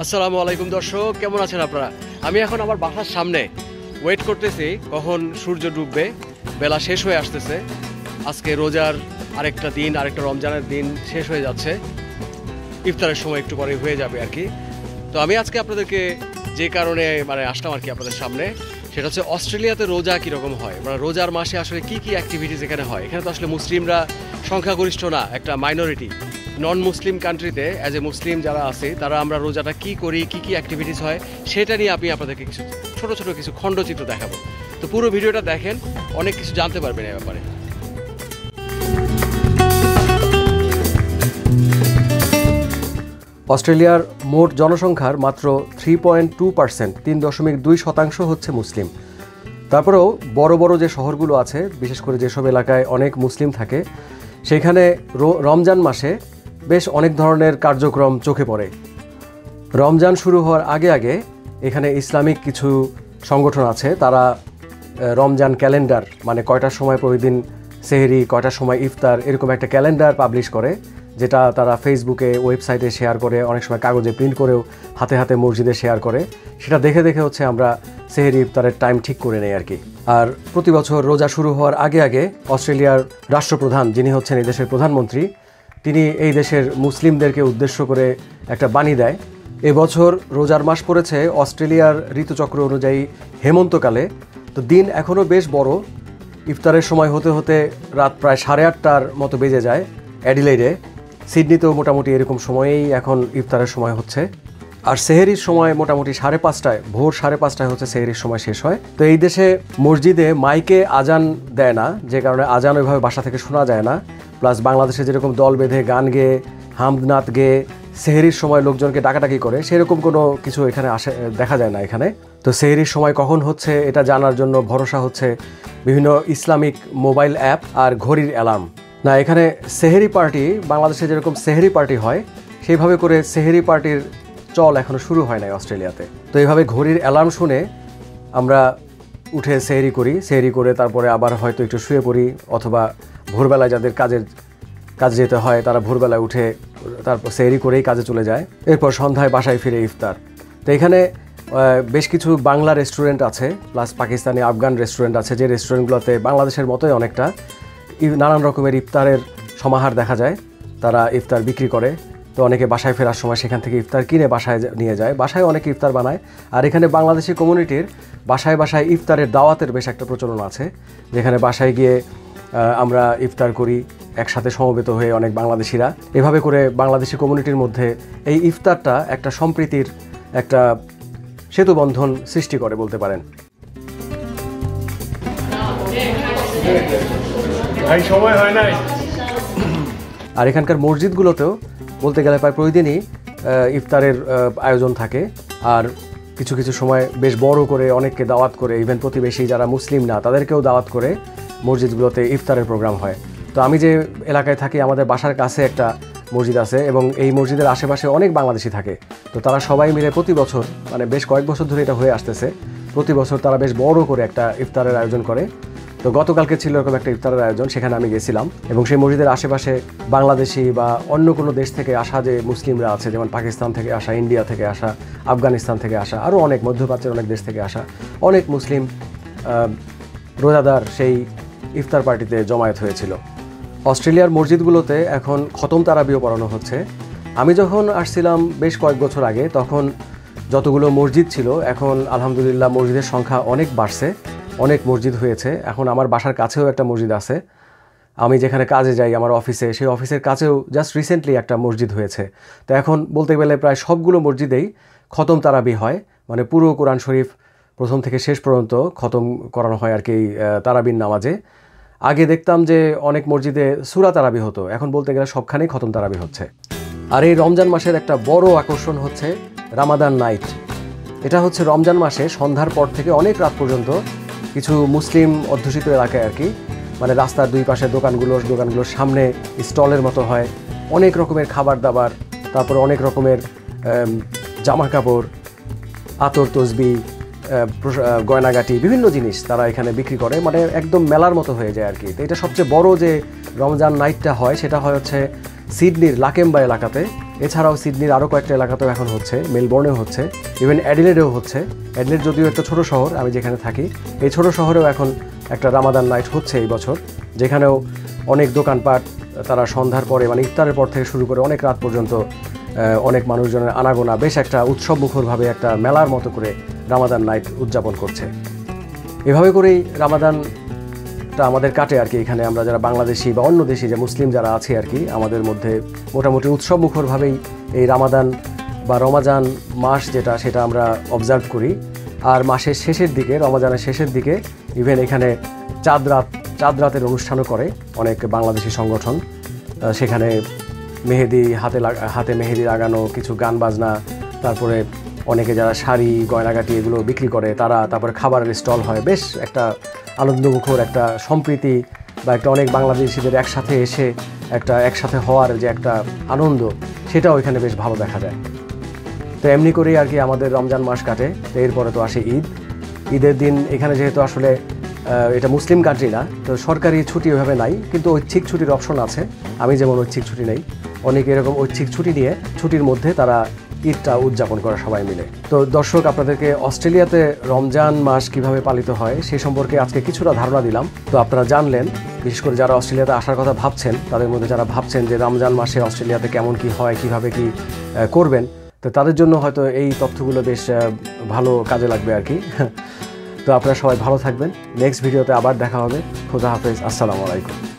আসসালামু আলাইকুম দর্শক, কেমন আছেন আপনারা? আমি এখন আমার বাসার সামনে ওয়েট করতেছি কখন সূর্য ডুববে। বেলা শেষ হয়ে আসতেছে। আজকে রোজার আরেকটা দিন, আরেকটা রমজানের দিন শেষ হয়ে যাচ্ছে। ইফতারের সময় একটু পরে হয়ে যাবে আর কি। তো আমি আজকে আপনাদেরকে যে কারণে আসলাম আর কি আপনাদের সামনে, সেটা হচ্ছে অস্ট্রেলিয়াতে রোজা কীরকম হয়, রোজার মাসে আসলে কি কি অ্যাক্টিভিটিস এখানে হয়। এখানে তো আসলে মুসলিমরা সংখ্যাগরিষ্ঠ না, একটা মাইনরিটি। নন মুসলিম কান্ট্রিতে অ্যাজ এ মুসলিম যারা আছে তারা আমরা রোজাটা কি করি, কি কি অ্যাক্টিভিটিস হয়, সেটা নিয়ে আমি আপনাদেরকে কিছু ছোট ছোট কিছু খণ্ডচিত্র দেখাবো। তো পুরো ভিডিওটা দেখেন, অনেক কিছু জানতে পারবেন এই ব্যাপারে। অস্ট্রেলিয়ার মোট জনসংখ্যার মাত্র 3.2%, 3.2% হচ্ছে মুসলিম। তারপরেও বড় বড় যে শহরগুলো আছে, বিশেষ করে যেসব এলাকায় অনেক মুসলিম থাকে, সেখানে রমজান মাসে বেশ অনেক ধরনের কার্যক্রম চোখে পড়ে। রমজান শুরু হওয়ার আগে আগে এখানে ইসলামিক কিছু সংগঠন আছে, তারা রমজান ক্যালেন্ডার, কয়টার সময় প্রতিদিন সেহরি, কয়টার সময় ইফতার, এরকম একটা ক্যালেন্ডার পাবলিশ করে, যেটা তারা ফেসবুকে, ওয়েবসাইটে শেয়ার করে, অনেক সময় কাগজে প্রিন্ট করেও হাতে হাতে মসজিদে শেয়ার করে। সেটা দেখে দেখে হচ্ছে আমরা সেহরি ইফতারের টাইম ঠিক করে নেই আর কি। আর প্রতি বছর রোজা শুরু হওয়ার আগে আগে অস্ট্রেলিয়ার রাষ্ট্রপ্রধান, যিনি হচ্ছেন এই দেশের প্রধানমন্ত্রী, তিনি এই দেশের মুসলিমদেরকে উদ্দেশ্য করে একটা বাণী দেয়। এবছর রোজার মাস পড়েছে অস্ট্রেলিয়ার ঋতুচক্র অনুযায়ী হেমন্তকালে। তো দিন এখনও বেশ বড়। ইফতারের সময় হতে হতে রাত প্রায় 8:30টার মতো বেজে যায় অ্যাডিলেইডে। সিডনিতেও মোটামুটি এরকম সময়েই এখন ইফতারের সময় হচ্ছে। আর সেহরির সময় মোটামুটি 5:30টায়, ভোর 5:30টায় হচ্ছে সেহরির সময় শেষ হয়। তো এই দেশে মসজিদে মাইকে আজান দেয় না, যে কারণে আজান ওইভাবে বাসা থেকে শোনা যায় না। প্লাস বাংলাদেশে যেরকম দল বেঁধে গান গেয়ে, হামদনাথ গেয়ে সেহরির সময় লোকজনকে ডাকাডাকি করে, সেরকম কোনো কিছু এখানে দেখা যায় না এখানে। তো সেহরির সময় কখন হচ্ছে এটা জানার জন্য ভরসা হচ্ছে বিভিন্ন ইসলামিক মোবাইল অ্যাপ আর ঘড়ির অ্যালার্ম। না, এখানে সেহরি পার্টি, বাংলাদেশে যেরকম সেহরি পার্টি হয় সেইভাবে করে সেহরি পার্টির চল এখনও শুরু হয় নাই অস্ট্রেলিয়াতে। তো এইভাবে ঘড়ির অ্যালার্ম শুনে আমরা উঠে সেহরি করি। সেহরি করে তারপরে আবার হয়তো একটু শুয়ে পড়ি, অথবা ভোরবেলায় যাদের কাজে যেতে হয় তারা ভোরবেলায় উঠে তারপর সেহরি করেই কাজে চলে যায়। এরপর সন্ধ্যায় বাসায় ফিরে ইফতার। তো এখানে বেশ কিছু বাংলা রেস্টুরেন্ট আছে, প্লাস পাকিস্তানি, আফগান রেস্টুরেন্ট আছে, যে রেস্টুরেন্টগুলোতে বাংলাদেশের মতোই অনেকটা নানান রকমের ইফতারের সমাহার দেখা যায়। তারা ইফতার বিক্রি করে। তো অনেকে বাসায় ফেরার সময় সেখান থেকে ইফতার কিনে বাসায় নিয়ে যায়, বাসায় অনেকে ইফতার বানায়। আর এখানে বাংলাদেশি কমিউনিটির বাসায় বাসায় ইফতারের দাওয়াতের বেশ একটা প্রচলন আছে, যেখানে বাসায় গিয়ে আমরা ইফতার করি একসাথে সমবেত হয়ে অনেক বাংলাদেশিরা। এভাবে করে বাংলাদেশি কমিউনিটির মধ্যে এই ইফতারটা একটা সম্প্রীতির একটা সেতুবন্ধন সৃষ্টি করে বলতে পারেন। সময় হয় নাই। আর এখানকার মসজিদগুলোতেও বলতে গেলে প্রায় প্রতিদিনই ইফতারের আয়োজন থাকে। আর কিছু কিছু সময় বেশ বড় করে অনেককে দাওয়াত করে, ইভেন প্রতিবেশী যারা মুসলিম না তাদেরকেও দাওয়াত করে মসজিদগুলোতে ইফতারের প্রোগ্রাম হয়। তো আমি যে এলাকায় থাকি, আমাদের বাসার কাছে একটা মসজিদ আছে, এবং এই মসজিদের আশেপাশে অনেক বাংলাদেশি থাকে। তো তারা সবাই মিলে প্রতি বছর, বেশ কয়েক বছর ধরে এটা হয়ে আসতেছে, প্রতি বছর তারা বেশ বড় করে একটা ইফতারের আয়োজন করে। তো গতকালকে ছিল এরকম একটা ইফতারের আয়োজন, সেখানে আমি গেছিলাম। এবং সেই মসজিদের আশেপাশে বাংলাদেশি বা অন্য কোনো দেশ থেকে আসা যে মুসলিমরা আছে, যেমন পাকিস্তান থেকে আসা, ইন্ডিয়া থেকে আসা, আফগানিস্তান থেকে আসা, আরও অনেক মধ্যপ্রাচ্যের অনেক দেশ থেকে আসা অনেক মুসলিম রোজাদার সেই ইফতার পার্টিতে জমায়েত হয়েছিল। অস্ট্রেলিয়ার মসজিদগুলোতে এখন খতম তারাবিও পড়ানো হচ্ছে। আমি যখন আসছিলাম বেশ কয়েক বছর আগে, তখন যতগুলো মসজিদ ছিল, এখন আলহামদুলিল্লাহ মসজিদের সংখ্যা অনেক বাড়ছে, অনেক মসজিদ হয়েছে। এখন আমার বাসার কাছেও একটা মসজিদ আছে, আমি যেখানে কাজে যাই আমার অফিসে, সেই অফিসের কাছেও জাস্ট রিসেন্টলি একটা মসজিদ হয়েছে। তো এখন বলতে গেলে প্রায় সবগুলো মসজিদেই খতম তারাবি হয়, পুরো কোরআন শরীফ প্রথম থেকে শেষ পর্যন্ত খতম করানো হয় আর কি তারাবির নামাজে। আগে দেখতাম যে অনেক মসজিদে সূরা তারাবি হতো, এখন বলতে গেলে সবখানেই খতম তারাবি হচ্ছে। আর এই রমজান মাসের একটা বড় আকর্ষণ হচ্ছে রামাদান নাইট। এটা হচ্ছে রমজান মাসে সন্ধ্যার পর থেকে অনেক রাত পর্যন্ত কিছু মুসলিম অধ্যুষিত এলাকায় আর কি, রাস্তার দুই পাশে দোকানগুলোর সামনে স্টলের মতো হয়, অনেক রকমের খাবার দাবার, তারপর অনেক রকমের জামা কাপড়, আতর তসবি, গয়নাগাটি, বিভিন্ন জিনিস তারা এখানে বিক্রি করে, একদম মেলার মতো হয়ে যায় আর কি। তো এটা সবচেয়ে বড় যে রমজান নাইটটা হয়, সেটা হয় হচ্ছে সিডনির লাকেম্বা এলাকাতে। এছাড়াও সিডনির আরও কয়েকটা এলাকাতেও এখন হচ্ছে, মেলবোর্নেও হচ্ছে, ইভেন অ্যাডিলেডেও হচ্ছে। অ্যাডিলেড যদিও একটা ছোট শহর, আমি যেখানে থাকি এই ছোট শহরেও এখন একটা রামাদান নাইট হচ্ছে এই বছর, যেখানেও অনেক দোকানপাট তারা সন্ধ্যার পরে মানে ইফতারের পর থেকে শুরু করে অনেক রাত পর্যন্ত অনেক মানুষজনের আনাগোনা বেশ একটা উৎসবমুখরভাবে একটা মেলার মতো করে রামাদান নাইট উদযাপন করছে। এভাবে করেই রামাদানটা আমাদের কাটে আর কি। এখানে আমরা যারা বাংলাদেশি বা অন্য দেশি যে মুসলিম যারা আছে আর কি, আমাদের মধ্যে মোটামুটি উৎসবমুখরভাবেই এই রামাদান বা রমাজান মাস যেটা সেটা আমরা অবজার্ভ করি। আর মাসের শেষের দিকে, রমাজানের শেষের দিকে ইভেন এখানে চাঁদ রাতের অনুষ্ঠানও করে অনেক বাংলাদেশি সংগঠন। সেখানে মেহেদি হাতে মেহেদি লাগানো, কিছু গান বাজনা, তারপরে অনেকে যারা শাড়ি গয়নাগাটি এগুলো বিক্রি করে তারা, তারপরে খাবারের স্টল হয়। বেশ একটা আনন্দমুখর একটা সম্প্রীতি বা একটা অনেক বাংলাদেশিদের একসাথে এসে একটা একসাথে হওয়ার যে একটা আনন্দ, সেটাও এখানে বেশ ভালো দেখা যায়। তো এমনি করেই আর কি আমাদের রমজান মাস কাটে। তো এরপরে তো আসে ঈদের দিন। এখানে যেহেতু আসলে এটা মুসলিম কান্ট্রি না, তো সরকারি ছুটি ওইভাবে নাই, কিন্তু ঐচ্ছিক ছুটির অপশন আছে। আমি যেমন ঐচ্ছিক ছুটি নেই, অনেকে এরকম ঐচ্ছিক ছুটি নিয়ে ছুটির মধ্যে তারা ঈদটা উদযাপন করে সবাই মিলে। তো দর্শক, আপনাদেরকে অস্ট্রেলিয়াতে রমজান মাস কিভাবে পালিত হয় সেই সম্পর্কে আজকে কিছুটা ধারণা দিলাম। তো আপনারা জানলেন, বিশেষ করে যারা অস্ট্রেলিয়াতে আসার কথা ভাবছেন, তাদের মধ্যে যারা ভাবছেন যে রমজান মাসে অস্ট্রেলিয়াতে কেমন কি হয়, কিভাবে কি করবেন, তো তাদের জন্য হয়তো এই তথ্যগুলো বেশ ভালো কাজে লাগবে আর কি। তো আপনারা সবাই ভালো থাকবেন। নেক্সট ভিডিওতে আবার দেখা হবে। খোদা হাফেজ। আসসালামু আলাইকুম।